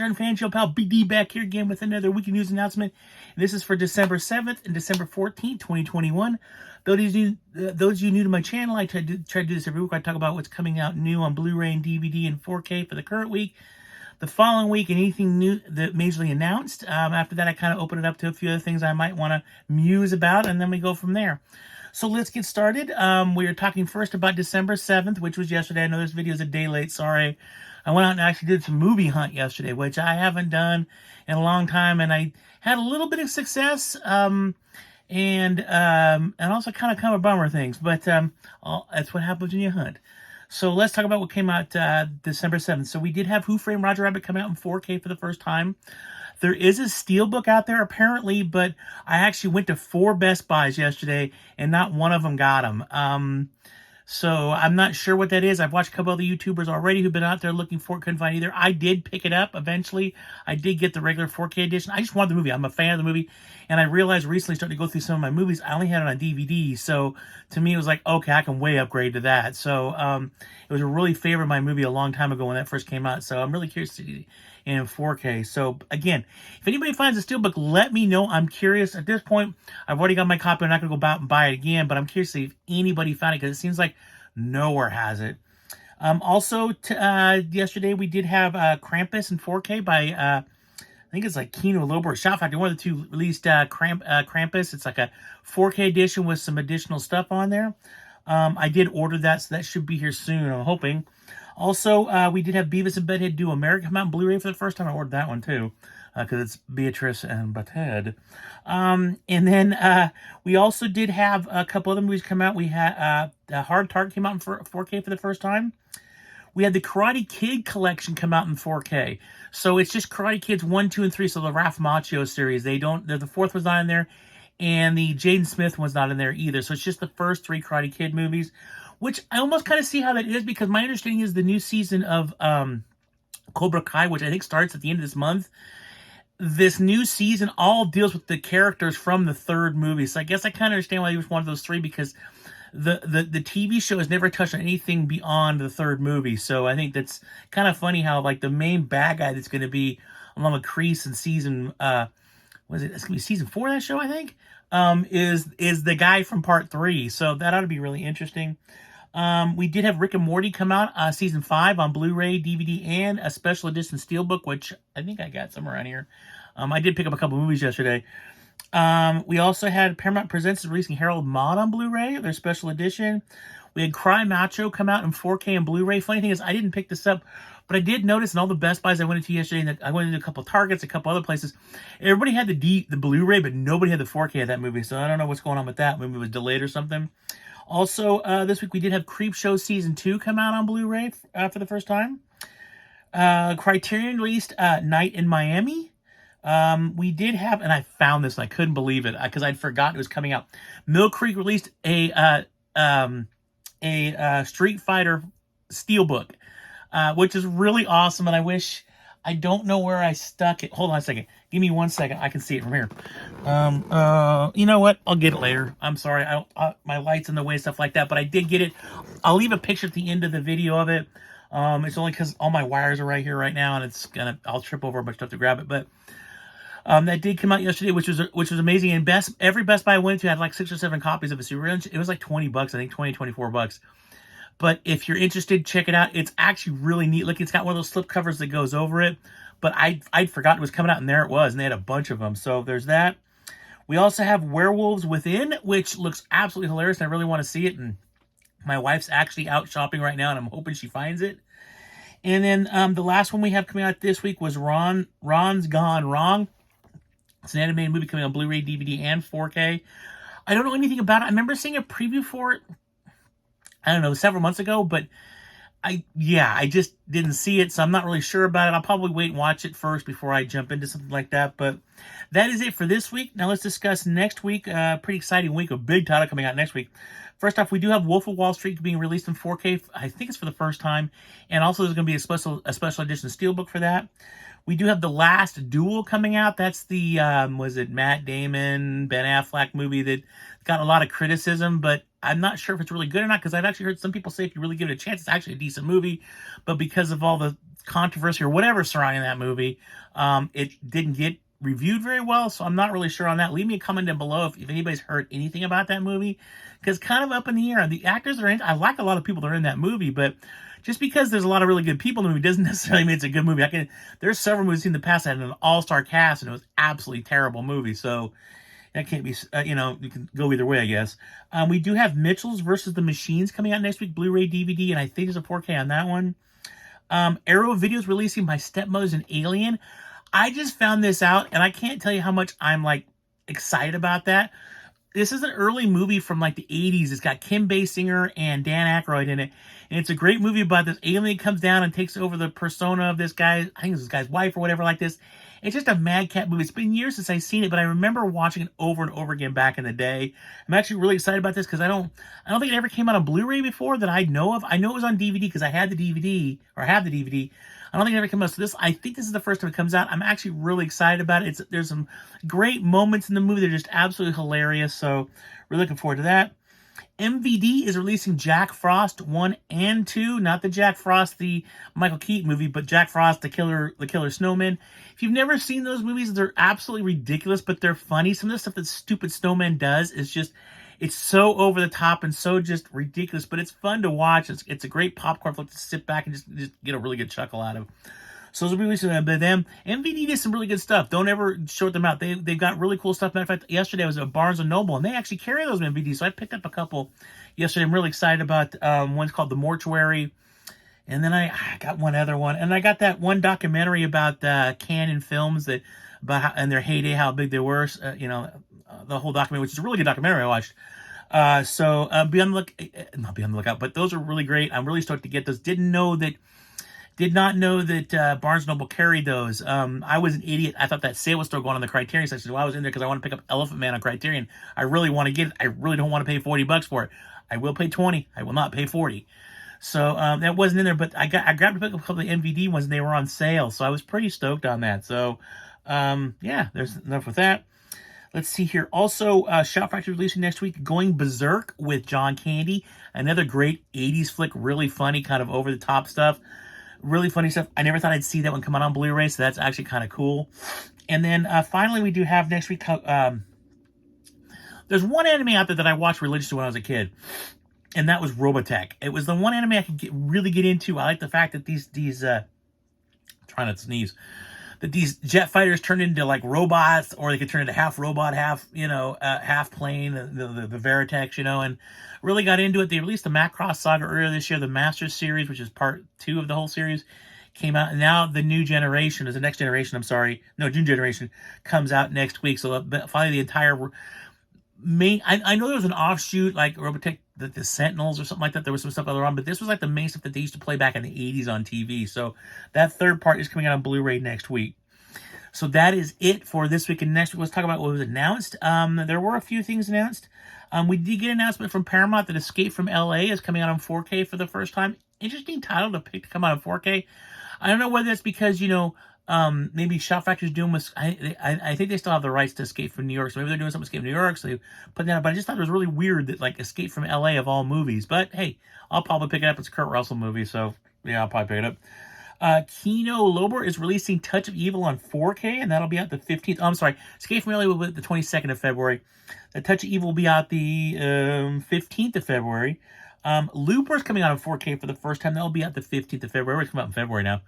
and fans, your pal Big D back here again with another weekly news announcement. And this is for December 7th and December 14th, 2021. Those of you new to my channel, I try to do this every week. I talk about what's coming out new on Blu-ray and DVD and 4K for the current week, the following week, and anything new that majorly announced. After that, I kind of open it up to a few other things I might want to muse about, and then we go from there. So let's get started. We are talking first about December 7th, which was yesterday. I know this video is a day late, sorry. I went out and actually did some movie hunt yesterday, which I haven't done in a long time, and I had a little bit of success, and also kind of bummer things, but that's what happens when you hunt. So let's talk about what came out December 7th. So we did have Who Framed Roger Rabbit come out in 4K for the first time. There is a steelbook out there apparently, but I actually went to 4 Best Buys yesterday, and not one of them got them. So I'm not sure what that is. I've watched a couple other YouTubers already who've been out there looking for it, couldn't find either. I did pick it up eventually. I did get the regular 4K edition. I just wanted the movie. I'm a fan of the movie. And I realized recently, starting to go through some of my movies, I only had it on DVD. So to me, it was like, okay, I can way upgrade to that. So it was a really favorite of my movie a long time ago when that first came out. So I'm really curious to see it in 4K. So again, if anybody finds a steelbook, let me know. I'm curious. At this point, I've already got my copy. I'm not going to go out and buy it again, but I'm curious to see if anybody found it, because it seems like nowhere has it. Also, yesterday we did have Krampus in 4K by, I think it's like Kino Lorber or Shout Factory. One of the two released Krampus. It's like a 4K edition with some additional stuff on there. I did order that, so that should be here soon, I'm hoping. Also, we did have Beavis and Butthead Do America come out on Blu-ray for the first time. I ordered that one too, because it's Beatrice and Butthead. And then we also did have a couple other movies come out. We had Hard Target came out in 4K for the first time. We had the Karate Kid collection come out in 4K. So it's just Karate Kids 1, 2, and 3. So the Ralph Macchio series. The fourth was not in there, and the Jaden Smith was not in there either. So it's just the first 3 Karate Kid movies, which I almost kind of see how that is, because my understanding is the new season of Cobra Kai, which I think starts at the end of this month. This new season all deals with the characters from the 3rd movie. So I guess I kind of understand why he was one of those 3, because the TV show has never touched on anything beyond the 3rd movie. So I think that's kind of funny how, like, the main bad guy that's going to be along with Kreese in season, it's going to be season 4 of that show, I think, is the guy from part 3. So that ought to be really interesting. We did have Rick and Morty come out, season 5 on Blu-ray, DVD, and a special edition steelbook, which I think I got somewhere around here. I did pick up a couple movies yesterday. We also had Paramount Presents releasing Harold Maude on Blu-ray, their special edition. We had Cry Macho come out in 4K and Blu-ray. Funny thing is, I didn't pick this up, but I did notice in all the Best Buys I went into yesterday, and I went into a couple Targets, a couple other places, everybody had the Blu-ray, but nobody had the 4K of that movie. So I don't know what's going on with that. Maybe it was delayed or something. Also, this week we did have Creepshow Season 2 come out on Blu-ray for the first time. Criterion released Night in Miami. We did have, and I found this and I couldn't believe it because I'd forgotten it was coming out. Mill Creek released a Street Fighter steelbook, which is really awesome, and I don't know where I stuck it. Hold on a second. Give me 1 second. I can see it from here. You know what? I'll get it later. I'm sorry. My light's in the way and stuff like that, but I did get it. I'll leave a picture at the end of the video of it. It's only because all my wires are right here right now, and I'll trip over a bunch of stuff to grab it, but that did come out yesterday, which was amazing. And every Best Buy I went to had like 6 or 7 copies of it. So it was like $20, I think $24. But if you're interested, check it out. It's actually really neat. Look, it's got one of those slip covers that goes over it. But I'd forgotten it was coming out, and there it was. And they had a bunch of them. So there's that. We also have Werewolves Within, which looks absolutely hilarious, and I really want to see it. And my wife's actually out shopping right now, and I'm hoping she finds it. And then the last one we have coming out this week was Ron's Gone Wrong. It's an animated movie coming on Blu-ray, DVD, and 4K. I don't know anything about it. I remember seeing a preview for it, I don't know, several months ago, but I just didn't see it, so I'm not really sure about it. I'll probably wait and watch it first before I jump into something like that. But that is it for this week. Now let's discuss next week. Pretty exciting week, a big title coming out next week. First off, we do have Wolf of Wall Street being released in 4K. I think it's for the first time. And also there's going to be a special edition steelbook for that. We do have The Last Duel coming out. That's the, was it Matt Damon, Ben Affleck movie that got a lot of criticism, but I'm not sure if it's really good or not, because I've actually heard some people say if you really give it a chance, it's actually a decent movie. But because of all the controversy or whatever surrounding that movie, it didn't get reviewed very well, so I'm not really sure on that. Leave me a comment down below if anybody's heard anything about that movie, because kind of up in the air. The actors are in, I like a lot of people that are in that movie, but just because there's a lot of really good people in the movie doesn't necessarily mean it's a good movie. There's several movies in the past that had an all-star cast, and it was absolutely terrible movie, so that can't be, you can go either way, I guess. We do have Mitchell's versus the Machines coming out next week, Blu-ray, DVD, and I think there's a 4K on that one. Arrow Video's releasing My Stepmother's an Alien. I just found this out, and I can't tell you how much I'm, excited about that. This is an early movie from, the 80s. It's got Kim Basinger and Dan Aykroyd in it, and it's a great movie about this alien comes down and takes over the persona of this guy, I think it's this guy's wife or whatever like this. It's just a madcap movie. It's been years since I've seen it, but I remember watching it over and over again back in the day. I'm actually really excited about this because I don't think it ever came out on Blu-ray before that I know of. I know it was on DVD because I had the DVD, or I have the DVD. I don't think it ever came out. So I think this is the first time it comes out. I'm actually really excited about it. There's some great moments in the movie. They're just absolutely hilarious. So we're looking forward to that. MVD is releasing Jack Frost 1 and 2. Not the Jack Frost, the Michael Keaton movie, but Jack Frost, the Killer Snowman. If you've never seen those movies, they're absolutely ridiculous, but they're funny. Some of the stuff that Stupid Snowman does is just, it's so over the top and so just ridiculous, but it's fun to watch. It's a great popcorn flick to sit back and just get a really good chuckle out of. So those will be releasing them. MVD did some really good stuff. Don't ever short them out. They've got really cool stuff. Matter of fact, yesterday I was at Barnes & Noble, and they actually carry those MVDs. So I picked up a couple yesterday. I'm really excited about one's called The Mortuary. And then I got one other one. And I got that one documentary about Canon Films about how, in their heyday, how big they were. The whole documentary, which is a really good documentary I watched. Be on the not be on the lookout, but those are really great. I'm really stoked to get those. Did not know that Barnes & Noble carried those. I was an idiot. I thought that sale was still going on the Criterion section. So I was in there because I want to pick up Elephant Man on Criterion. I really want to get it. I really don't want to pay $40 for it. I will pay $20. I will not pay $40. So that wasn't in there, but I grabbed a couple of MVD ones and they were on sale. So I was pretty stoked on that. So yeah, there's enough with that. Let's see here. Also, Shout Factory releasing next week, Going Berserk with John Candy. Another great 80s flick, really funny, kind of over-the-top stuff. Really funny stuff. I never thought I'd see that one come out on Blu-ray, so that's actually kind of cool. And then finally, we do have next week, there's one anime out there that I watched religiously when I was a kid, and that was Robotech. It was the one anime I could really get into. I like the fact that these trying not to sneeze, that these jet fighters turn into robots, or they could turn into half robot, half half plane, the Veritech, and really got into it. They released the Macross Saga earlier this year. The Masters series, which is part 2 of the whole series, came out, and now the new generation, the next generation, new generation comes out next week. So finally the entire main, I know there was an offshoot like Robotech, the Sentinels or something like that. There was some stuff other on, but this was the main stuff that they used to play back in the 80s on TV. So that third part is coming out on Blu-ray next week. So that is it for this week and next week. Let's talk about what was announced. There were a few things announced. We did get an announcement from Paramount that Escape from LA is coming out on 4K for the first time. Interesting title to pick to come out on 4K. I don't know whether that's because, maybe Shout Factory's doing with, I think they still have the rights to Escape from New York, so maybe they're doing something with Escape from New York, so they put that out. But I just thought it was really weird that, Escape from LA of all movies. But, hey, I'll probably pick it up. It's a Kurt Russell movie, so, yeah, I'll probably pick it up. Kino Lorber is releasing Touch of Evil on 4K, and that'll be out the 15th. Oh, I'm sorry. Escape from LA will be the 22nd of February. The Touch of Evil will be out the 15th of February. Looper's coming out on 4K for the first time. That'll be out the 15th of February. It's coming out in February now.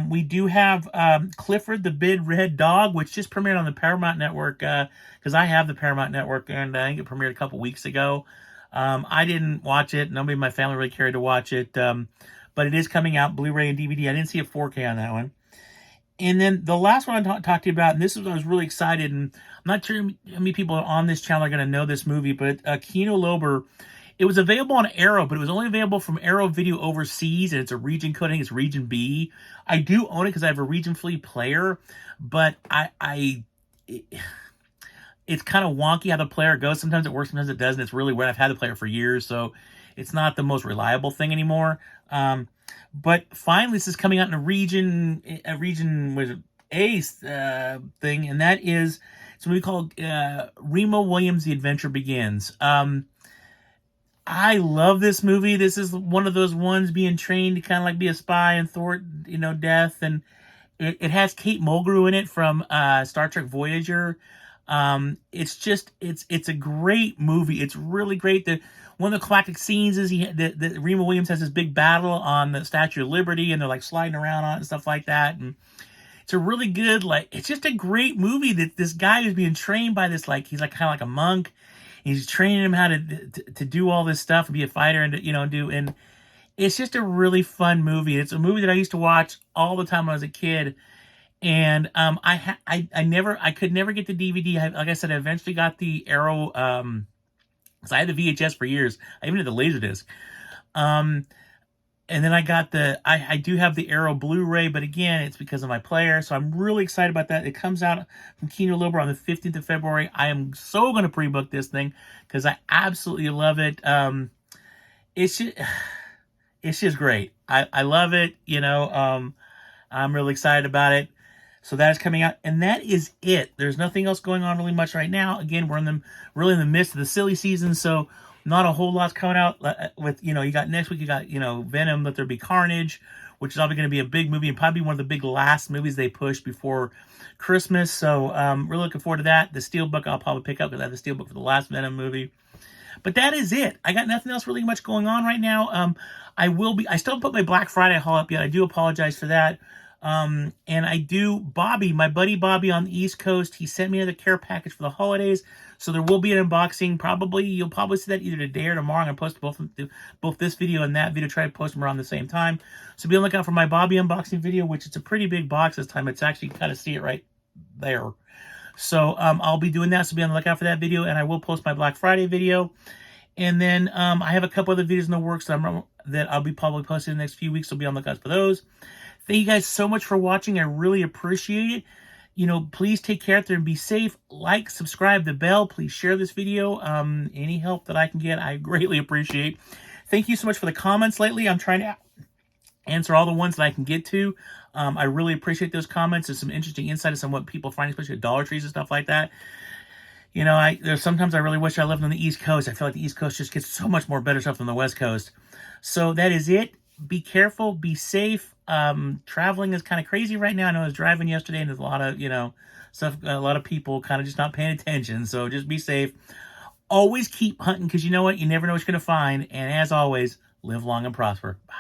We do have Clifford the Big Red Dog, which just premiered on the Paramount Network, because I have the Paramount Network, and I think it premiered a couple weeks ago. I didn't watch it. Nobody in my family really cared to watch it, but it is coming out, Blu-ray and DVD. I didn't see a 4K on that one. And then the last one I talked to you about, and this is I was really excited, and I'm not sure how many people on this channel are going to know this movie, but Kino Lorber, it was available on Arrow, but it was only available from Arrow Video overseas, and it's a region code. I think it's Region B. I do own it because I have a Region Free player, but it's kind of wonky how the player goes. Sometimes it works, sometimes it doesn't. It's really weird. I've had the player for years, so it's not the most reliable thing anymore. But finally, this is coming out in a region with Ace thing, and that is it's what we call Remo Williams: The Adventure Begins. I love this movie. This is one of those ones being trained to kind of like be a spy and thwart, death. And it has Kate Mulgrew in it from Star Trek Voyager. It's a great movie. It's really great. One of the climactic scenes is that Remo Williams has this big battle on the Statue of Liberty, and they're like sliding around on it and stuff like that. And it's a really good, it's just a great movie that this guy is being trained by this, he's like kind of like a monk. He's training him how to do all this stuff and be a fighter and and it's just a really fun movie. It's a movie that I used to watch all the time when I was a kid. And I could never get the DVD. Like I said, I eventually got the Arrow, because I had the VHS for years. I even had the Laserdisc. And then I got I do have the Arrow Blu-ray, but again, it's because of my player. So I'm really excited about that. It comes out from Kino Lorber on the 15th of February. I am so going to pre-book this thing because I absolutely love it. It's just, it's just great. I love it. I'm really excited about it. So that is coming out, and that is it. There's nothing else going on really much right now. Again, we're really in the midst of the silly season, so not a whole lot's coming out. With you got next week, you got Venom, Let There Be Carnage, which is probably going to be a big movie and probably one of the big last movies they push before Christmas. So really looking forward to that. The Steelbook I'll probably pick up because I have the Steelbook for the last Venom movie. But that is it. I got nothing else really much going on right now. I still haven't put my Black Friday haul up yet. I do apologize for that. And my buddy Bobby on the East Coast, he sent me another care package for the holidays. So there will be an unboxing. You'll probably see that either today or tomorrow. I'm going to post both this video and that video, try to post them around the same time. So be on the lookout for my Bobby unboxing video, which it's a pretty big box this time. It's actually, you can kind of see it right there. So, I'll be doing that. So be on the lookout for that video, and I will post my Black Friday video. And then, I have a couple other videos in the works that I'll be probably posting in the next few weeks. So be on the lookout for those. Thank you guys so much for watching. I really appreciate it. Please take care out there and be safe. Like, subscribe, the bell. Please share this video. Any help that I can get, I greatly appreciate. Thank you so much for the comments lately. I'm trying to answer all the ones that I can get to. I really appreciate those comments. There's some interesting insights on what people find, especially at Dollar Trees and stuff like that. There's sometimes I really wish I lived on the East Coast. I feel like the East Coast just gets so much more better stuff than the West Coast. So that is it. Be careful. Be safe. Traveling is kind of crazy right now. I know I was driving yesterday and there's a lot of, stuff, a lot of people kind of just not paying attention. So just be safe. Always keep hunting because you know what? You never know what you're going to find. And as always, live long and prosper. Bye.